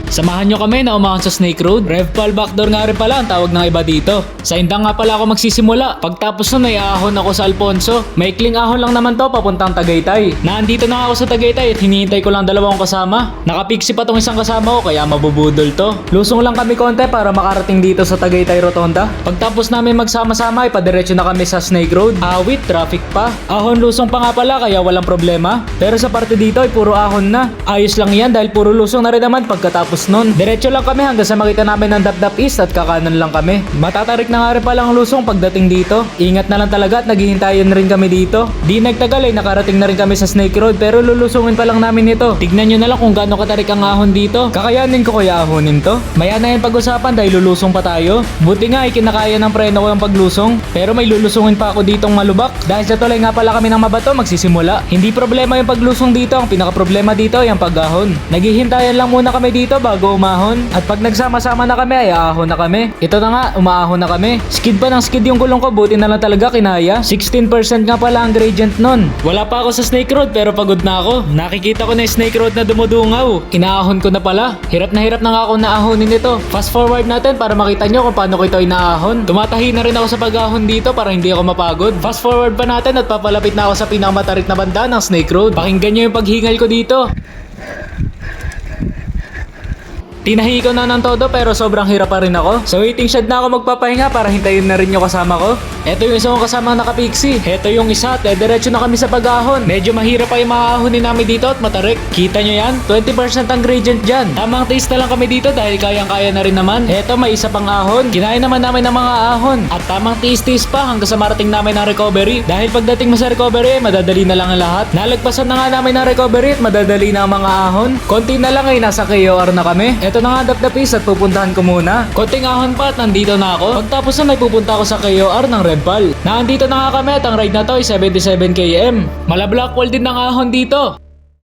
Samahan nyo kami na umahon sa Snake Road. Revpal Backdoor nga rin pala ang tawag ng iba dito. Sa Indang nga pala ako magsisimula. Pagtapos nun ay ahon ako sa Alfonso. Maikling ahon lang naman to papuntang Tagaytay. Naandito na nga ako sa Tagaytay at hinihintay ko lang dalawang kasama. Nakapiksi pa tong isang kasama ko kaya mabubudol to. Lusong lang kami konti para makarating dito sa Tagaytay Rotonda. Pagtapos namin magsama-sama ay padiretso na kami sa Snake Road. Awit, traffic pa. Ahon lusong pa nga pala kaya walang problema. Pero sa parte dito ay puro ahon na. Ayos lang yan dahil puro lusong na rin naman pagkatapos nun. Diretso lang kami hanggang sa makita namin ng Dapdap East at kakanan lang kami. Matatarik na nga rin palang lusong pagdating dito. Ingat na lang talaga at naghihintayin rin kami dito. Di nagtagal ay nakarating na rin kami sa Snake Road pero lulusungin pa lang namin ito. Tignan nyo na lang kung gaano katarik ang ahon dito. Kakayanin ko kaya ahonin to? Maya na yan pag-usapan dahil lulusong pa tayo. Buti nga ay kinakaya ng preno ko yung paglusong. Pero may lulusungin pa ako ditong malubak. Dahil sa tulay nga pala kami ng mabato magsisimula. Hindi problema yung paglusong dito. Ang pinaka problema dito ay ang pag-ahon. Naghihintayan lang muna kami dito bago umahon. At pag nagsama-sama na kami ay ahon na kami. Ito na nga, umaahon na kami. Skid pa ng skid yung gulong ko, buti na lang talaga kinaya. 16% nga pala ang gradient nun. Wala pa ako sa Snake Road pero pagod na ako. Nakikita ko na yung Snake Road na dumudungaw. Inaahon ko na pala. Hirap na nga ako naahonin ito. Fast forward natin para makita nyo kung paano ko ito inaahon. Tumatahi na rin ako sa pag-ahon dito para hindi ako mapagod. Fast forward pa natin at papalapit na ako sa pinakamatarik na banda ng Snake Road. Pakinggan nyo yung paghingal ko dito. Tinahi ko na ng todo pero sobrang hirap pa rin ako. Sa waiting shed na ako magpapahinga para hintayin na rin yung kasama ko. Ito yung isa kong kasama nakapiksi. Ito yung isa at diretso na kami sa pag-ahon. Medyo mahirap pa yung maahonin namin dito at matarik. Kita nyo yan? 20% ang gradient dyan. Tamang taste na lang kami dito dahil kayang-kaya na rin naman. Ito may isa pang ahon. Kinain naman namin ng mga ahon. At tamang taste pa hanggang sa marating namin ng recovery. Dahil pagdating mo sa recovery, madadali na lang ang lahat. Nalagpasan na nga namin ng recovery at madadali na ang mga ahon. Konti na lang ay nasa KOR na kami. Ito na nga Dapdap East at pupuntahan ko muna. Konting ahon pa at nandito na ako. Pagtapos na ay pupunta ako sa KOR ng Revpal. Nandito na nga kami at ang ride na to ay 77 km. Mala Blackwell din ng ahon dito.